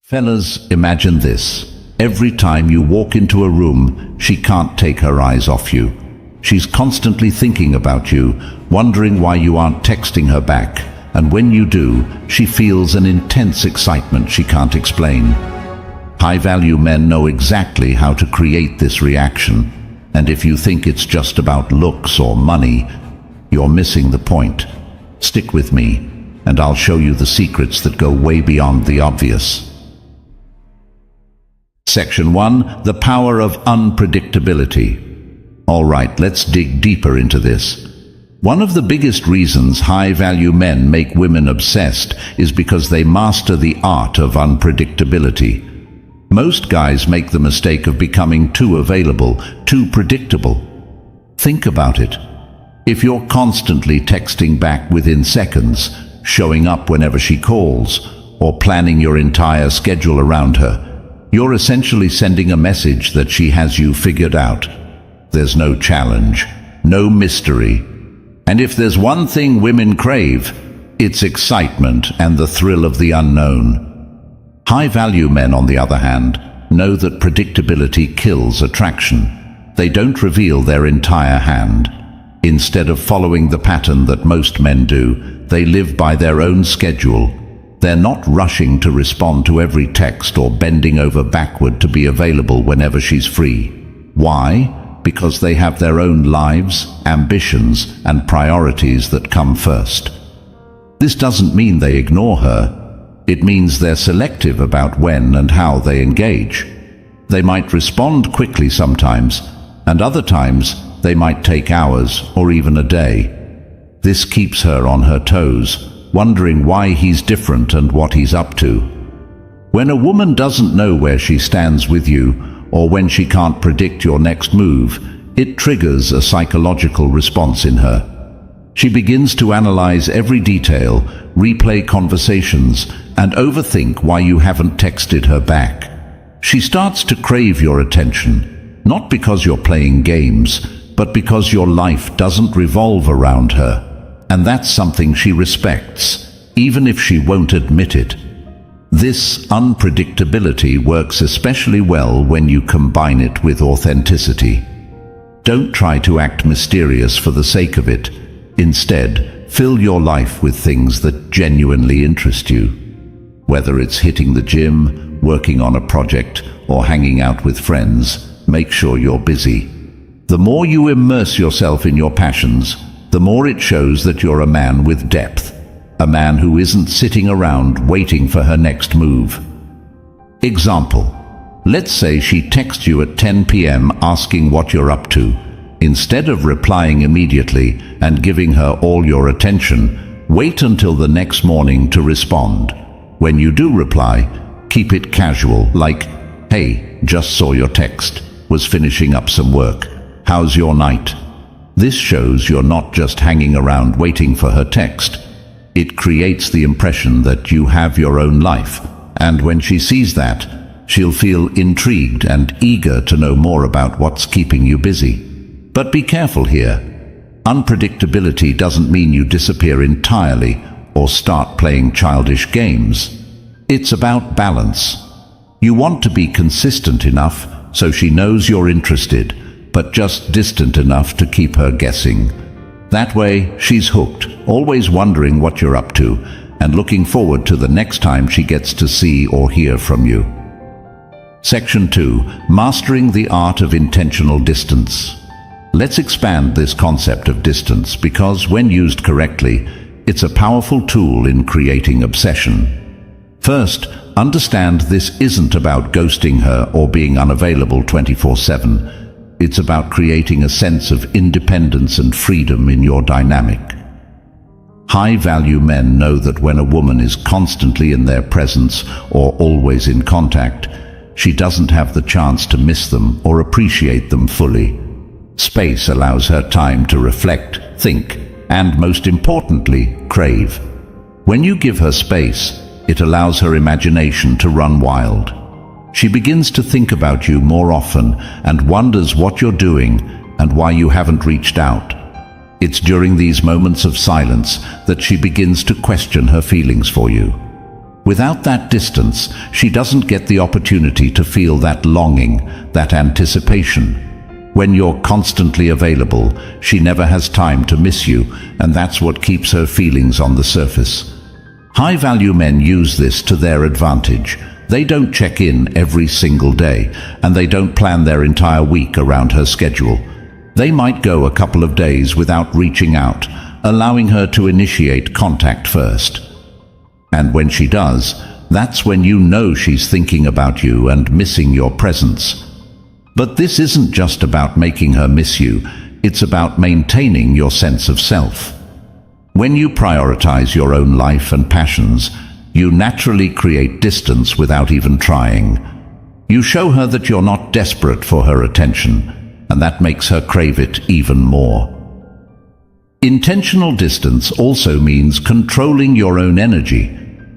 Fellas, imagine this. Every time you walk into a room, she can't take her eyes off you. She's constantly thinking about you, wondering why you aren't texting her back, and when you do, she feels an intense excitement she can't explain. High-value men know exactly how to create this reaction, and if you think it's just about looks or money, you're missing the point. Stick with me, and I'll show you the secrets that go way beyond the obvious. Section 1. The power of unpredictability. Alright, let's dig deeper into this. One of the biggest reasons high-value men make women obsessed is because they master the art of unpredictability. Most guys make the mistake of becoming too available, too predictable. Think about it. If you're constantly texting back within seconds, showing up whenever she calls, or planning your entire schedule around her, you're essentially sending a message that she has you figured out. There's no challenge, no mystery. And if there's one thing women crave, it's excitement and the thrill of the unknown. High-value men, on the other hand, know that predictability kills attraction. They don't reveal their entire hand. Instead of following the pattern that most men do, they live by their own schedule. They're not rushing to respond to every text or bending over backward to be available whenever she's free. Why? Because they have their own lives, ambitions, and priorities that come first. This doesn't mean they ignore her. It means they're selective about when and how they engage. They might respond quickly sometimes, and other times they might take hours or even a day. This keeps her on her toes, wondering why he's different and what he's up to. When a woman doesn't know where she stands with you, or when she can't predict your next move, it triggers a psychological response in her. She begins to analyze every detail, replay conversations, and overthink why you haven't texted her back. She starts to crave your attention, not because you're playing games, but because your life doesn't revolve around her. And that's something she respects, even if she won't admit it. This unpredictability works especially well when you combine it with authenticity. Don't try to act mysterious for the sake of it. Instead, fill your life with things that genuinely interest you. Whether it's hitting the gym, working on a project, or hanging out with friends, make sure you're busy. The more you immerse yourself in your passions, the more it shows that you're a man with depth, a man who isn't sitting around waiting for her next move. Example: let's say she texts you at 10 p.m. asking what you're up to. Instead of replying immediately and giving her all your attention, wait until the next morning to respond. When you do reply, keep it casual, like, "Hey, just saw your text, was finishing up some work. How's your night?" This shows you're not just hanging around waiting for her text. It creates the impression that you have your own life, and when she sees that, she'll feel intrigued and eager to know more about what's keeping you busy. But be careful here. Unpredictability doesn't mean you disappear entirely or start playing childish games. It's about balance. You want to be consistent enough so she knows you're interested, but just distant enough to keep her guessing. That way, she's hooked, always wondering what you're up to, and looking forward to the next time she gets to see or hear from you. Section 2. Mastering the art of intentional distance. Let's expand this concept of distance because, when used correctly, it's a powerful tool in creating obsession. First, understand this isn't about ghosting her or being unavailable 24/7. It's about creating a sense of independence and freedom in your dynamic. High-value men know that when a woman is constantly in their presence or always in contact, she doesn't have the chance to miss them or appreciate them fully. Space allows her time to reflect, think, and most importantly, crave. When you give her space, it allows her imagination to run wild. She begins to think about you more often and wonders what you're doing and why you haven't reached out. It's during these moments of silence that she begins to question her feelings for you. Without that distance, she doesn't get the opportunity to feel that longing, that anticipation. When you're constantly available, she never has time to miss you, and that's what keeps her feelings on the surface. High-value men use this to their advantage. They don't check in every single day, and they don't plan their entire week around her schedule. They might go a couple of days without reaching out, allowing her to initiate contact first. And when she does, that's when you know she's thinking about you and missing your presence. But this isn't just about making her miss you, it's about maintaining your sense of self. When you prioritize your own life and passions, you naturally create distance without even trying. You show her that you're not desperate for her attention, and that makes her crave it even more. Intentional distance also means controlling your own energy.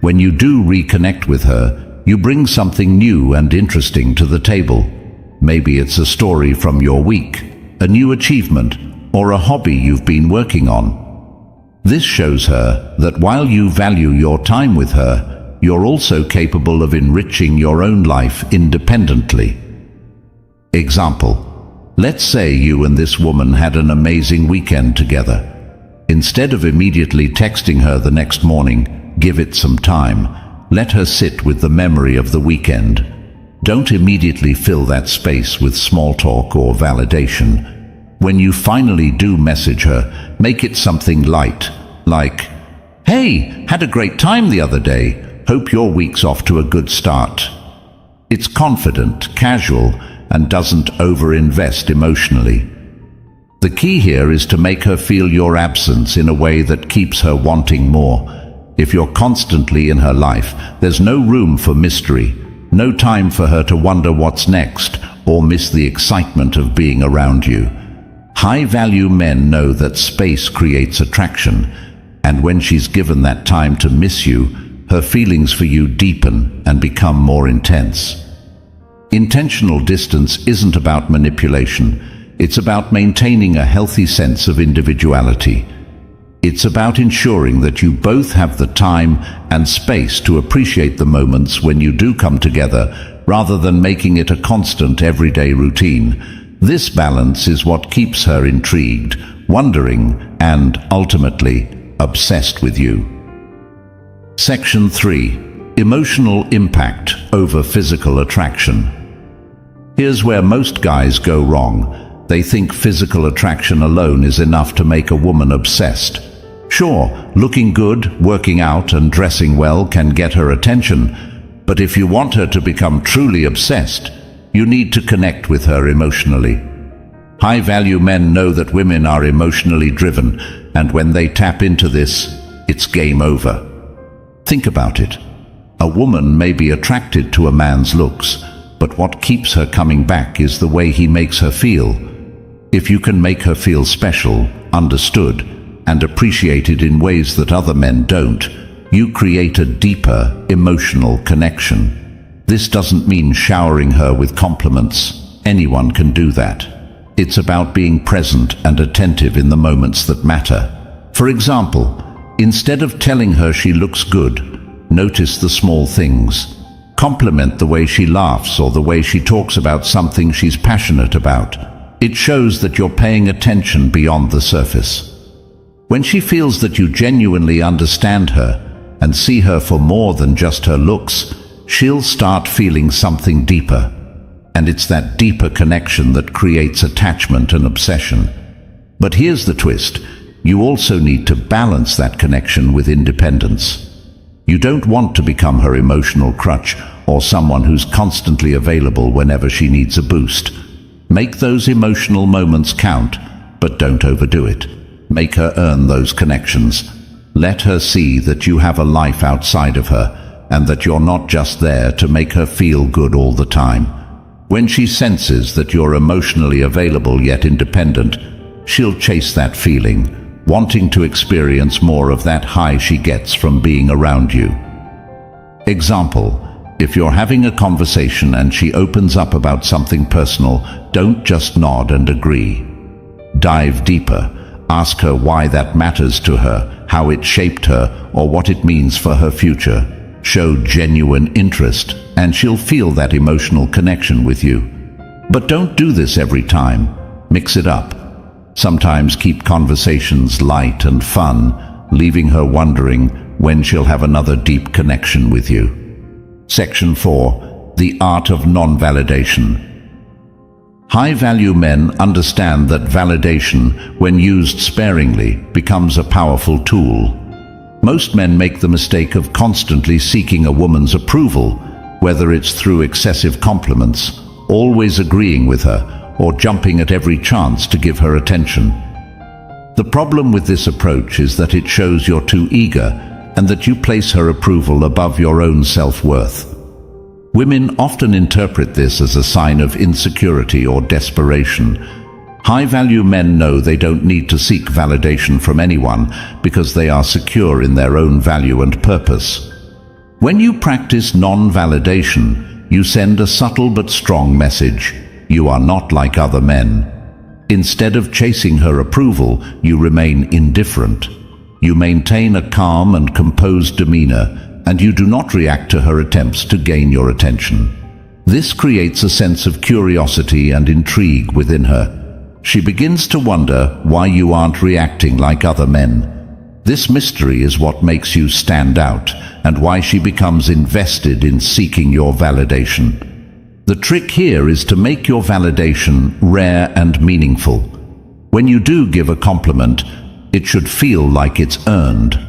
When you do reconnect with her, you bring something new and interesting to the table. Maybe it's a story from your week, a new achievement, or a hobby you've been working on. This shows her that while you value your time with her, you're also capable of enriching your own life independently. Example: let's say you and this woman had an amazing weekend together. Instead of immediately texting her the next morning, give it some time. Let her sit with the memory of the weekend. Don't immediately fill that space with small talk or validation. When you finally do message her, make it something light, like, "Hey, had a great time the other day. Hope your week's off to a good start." It's confident, casual, and doesn't over-invest emotionally. The key here is to make her feel your absence in a way that keeps her wanting more. If you're constantly in her life, there's no room for mystery, no time for her to wonder what's next or miss the excitement of being around you. High-value men know that space creates attraction, and when she's given that time to miss you, her feelings for you deepen and become more intense. Intentional distance isn't about manipulation. It's about maintaining a healthy sense of individuality. It's about ensuring that you both have the time and space to appreciate the moments when you do come together, rather than making it a constant everyday routine. This balance is what keeps her intrigued, wondering, and ultimately obsessed with you. Section 3. Emotional impact over physical attraction. Here's where most guys go wrong. They think physical attraction alone is enough to make a woman obsessed. Sure, looking good, working out, and dressing well can get her attention, but if you want her to become truly obsessed, you need to connect with her emotionally. High-value men know that women are emotionally driven, and when they tap into this, it's game over. Think about it. A woman may be attracted to a man's looks, but what keeps her coming back is the way he makes her feel. If you can make her feel special, understood, and appreciated in ways that other men don't, you create a deeper emotional connection. This doesn't mean showering her with compliments. Anyone can do that. It's about being present and attentive in the moments that matter. For example, instead of telling her she looks good, notice the small things. Compliment the way she laughs or the way she talks about something she's passionate about. It shows that you're paying attention beyond the surface. When she feels that you genuinely understand her and see her for more than just her looks, she'll start feeling something deeper. And it's that deeper connection that creates attachment and obsession. But here's the twist. You also need to balance that connection with independence. You don't want to become her emotional crutch or someone who's constantly available whenever she needs a boost. Make those emotional moments count, but don't overdo it. Make her earn those connections. Let her see that you have a life outside of her, and that you're not just there to make her feel good all the time. When she senses that you're emotionally available yet independent, she'll chase that feeling, wanting to experience more of that high she gets from being around you. Example: if you're having a conversation and she opens up about something personal, don't just nod and agree. Dive deeper. Ask her why that matters to her, how it shaped her, or what it means for her future. Show genuine interest, and she'll feel that emotional connection with you. But don't do this every time. Mix it up. Sometimes keep conversations light and fun, leaving her wondering when she'll have another deep connection with you. Section 4. The art of non-validation. High-value men understand that validation, when used sparingly, becomes a powerful tool. Most men make the mistake of constantly seeking a woman's approval, whether it's through excessive compliments, always agreeing with her, or jumping at every chance to give her attention. The problem with this approach is that it shows you're too eager and that you place her approval above your own self-worth. Women often interpret this as a sign of insecurity or desperation. High-value men know they don't need to seek validation from anyone because they are secure in their own value and purpose. When you practice non-validation, you send a subtle but strong message. You are not like other men. Instead of chasing her approval, you remain indifferent. You maintain a calm and composed demeanor, and you do not react to her attempts to gain your attention. This creates a sense of curiosity and intrigue within her. She begins to wonder why you aren't reacting like other men. This mystery is what makes you stand out, and why she becomes invested in seeking your validation. The trick here is to make your validation rare and meaningful. When you do give a compliment, it should feel like it's earned.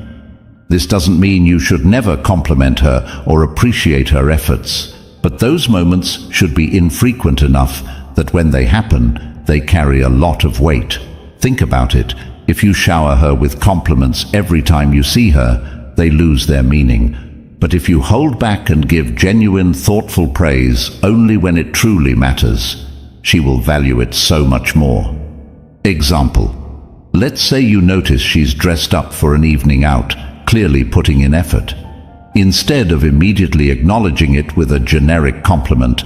This doesn't mean you should never compliment her or appreciate her efforts, but those moments should be infrequent enough that when they happen, they carry a lot of weight. Think about it. If you shower her with compliments every time you see her, they lose their meaning. But if you hold back and give genuine, thoughtful praise only when it truly matters, she will value it so much more. Example. Let's say you notice she's dressed up for an evening out, clearly putting in effort. Instead of immediately acknowledging it with a generic compliment,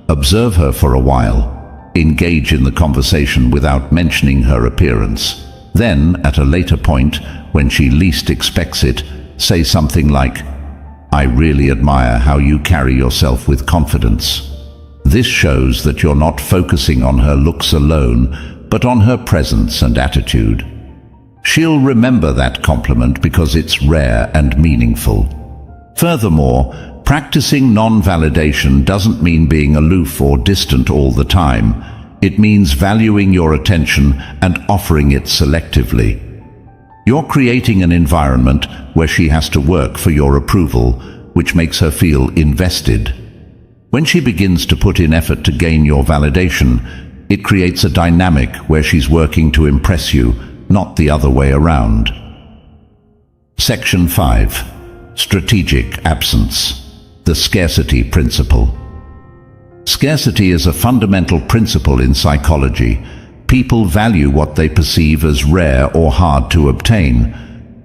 observe her for a while. Engage in the conversation without mentioning her appearance. Then, at a later point, when she least expects it, say something like, "I really admire how you carry yourself with confidence." This shows that you're not focusing on her looks alone, but on her presence and attitude. She'll remember that compliment because it's rare and meaningful. Furthermore, practicing non-validation doesn't mean being aloof or distant all the time. It means valuing your attention and offering it selectively. You're creating an environment where she has to work for your approval, which makes her feel invested. When she begins to put in effort to gain your validation, it creates a dynamic where she's working to impress you, not the other way around. Section 5. Strategic absence. The scarcity principle. Scarcity is a fundamental principle in psychology. People value what they perceive as rare or hard to obtain.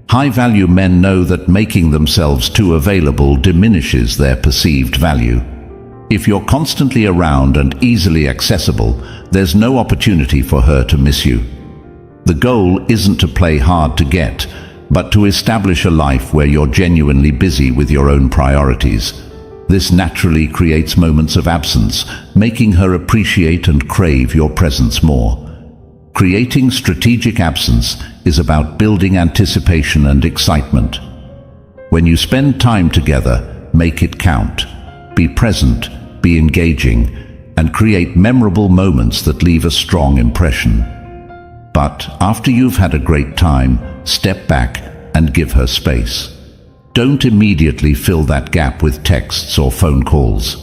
High-value men know that making themselves too available diminishes their perceived value. If you're constantly around and easily accessible, there's no opportunity for her to miss you. The goal isn't to play hard to get, but to establish a life where you're genuinely busy with your own priorities. This naturally creates moments of absence, making her appreciate and crave your presence more. Creating strategic absence is about building anticipation and excitement. When you spend time together, make it count. Be present, be engaging, and create memorable moments that leave a strong impression. But after you've had a great time, step back and give her space. Don't immediately fill that gap with texts or phone calls.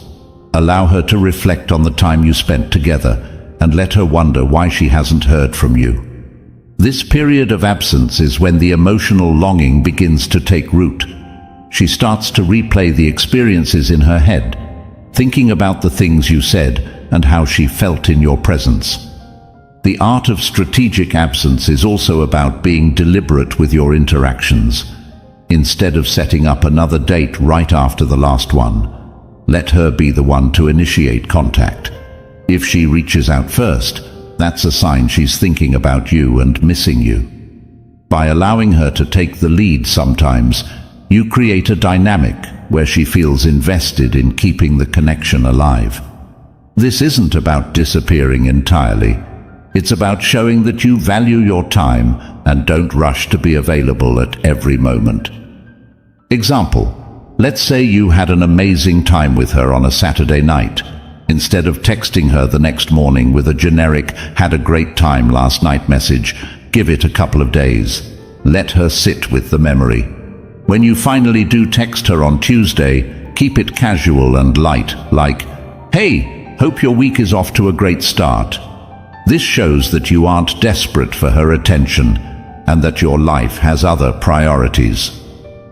Allow her to reflect on the time you spent together and let her wonder why she hasn't heard from you. This period of absence is when the emotional longing begins to take root. She starts to replay the experiences in her head, thinking about the things you said and how she felt in your presence. The art of strategic absence is also about being deliberate with your interactions. Instead of setting up another date right after the last one, let her be the one to initiate contact. If she reaches out first, that's a sign she's thinking about you and missing you. By allowing her to take the lead sometimes, you create a dynamic where she feels invested in keeping the connection alive. This isn't about disappearing entirely. It's about showing that you value your time and don't rush to be available at every moment. Example: let's say you had an amazing time with her on a Saturday night. Instead of texting her the next morning with a generic "had a great time last night" message, give it a couple of days. Let her sit with the memory. When you finally do text her on Tuesday, keep it casual and light, like, "Hey, hope your week is off to a great start." This shows that you aren't desperate for her attention and that your life has other priorities.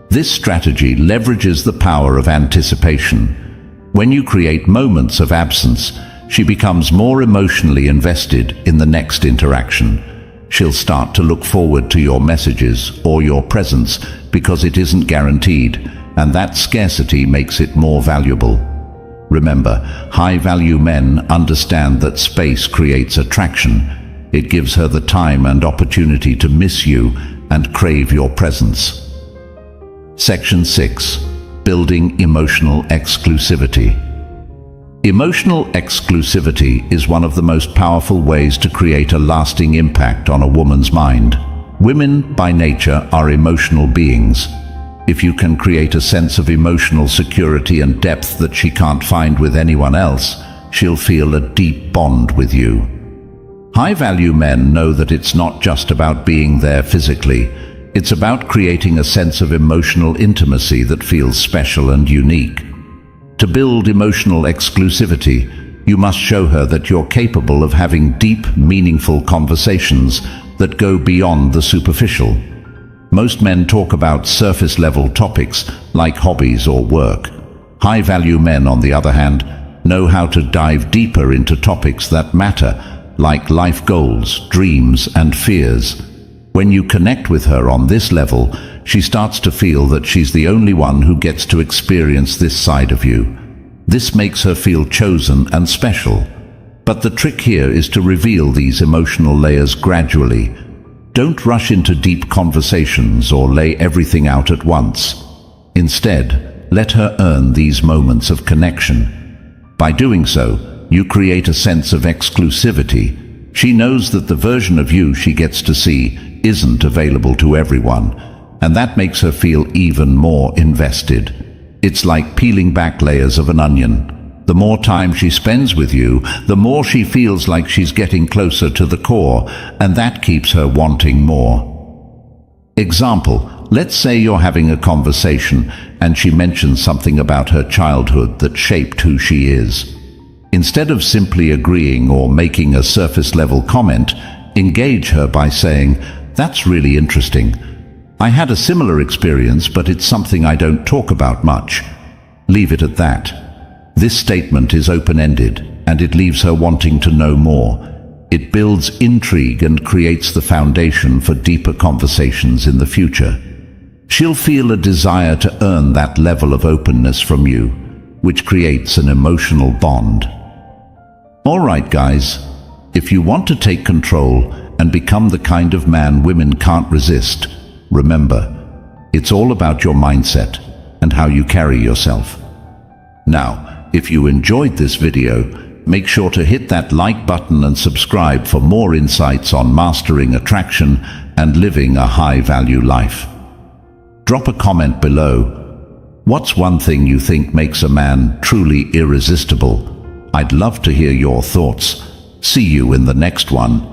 This strategy leverages the power of anticipation. When you create moments of absence, she becomes more emotionally invested in the next interaction. She'll start to look forward to your messages or your presence because it isn't guaranteed, and that scarcity makes it more valuable. Remember, high-value men understand that space creates attraction. It gives her the time and opportunity to miss you and crave your presence. Section 6. Building emotional exclusivity. Emotional exclusivity is one of the most powerful ways to create a lasting impact on a woman's mind. Women, by nature, are emotional beings. If you can create a sense of emotional security and depth that she can't find with anyone else, she'll feel a deep bond with you. High-value men know that it's not just about being there physically. It's about creating a sense of emotional intimacy that feels special and unique. To build emotional exclusivity, you must show her that you're capable of having deep, meaningful conversations that go beyond the superficial. Most men talk about surface-level topics like hobbies or work. High-value men, on the other hand, know how to dive deeper into topics that matter, like life goals, dreams, and fears. When you connect with her on this level, she starts to feel that she's the only one who gets to experience this side of you. This makes her feel chosen and special. But the trick here is to reveal these emotional layers gradually. Don't rush into deep conversations or lay everything out at once. Instead, let her earn these moments of connection. By doing so, you create a sense of exclusivity. She knows that the version of you she gets to see isn't available to everyone, and that makes her feel even more invested. It's like peeling back layers of an onion. The more time she spends with you, the more she feels like she's getting closer to the core, and that keeps her wanting more. Example: let's say you're having a conversation and she mentions something about her childhood that shaped who she is. Instead of simply agreeing or making a surface-level comment, engage her by saying, "That's really interesting. I had a similar experience, but it's something I don't talk about much." Leave it at that. This statement is open-ended, and it leaves her wanting to know more. It builds intrigue and creates the foundation for deeper conversations in the future. She'll feel a desire to earn that level of openness from you, which creates an emotional bond. All right, guys, if you want to take control and become the kind of man women can't resist, remember, it's all about your mindset and how you carry yourself. Now, if you enjoyed this video, make sure to hit that like button and subscribe for more insights on mastering attraction and living a high-value life. Drop a comment below. What's one thing you think makes a man truly irresistible? I'd love to hear your thoughts. See you in the next one.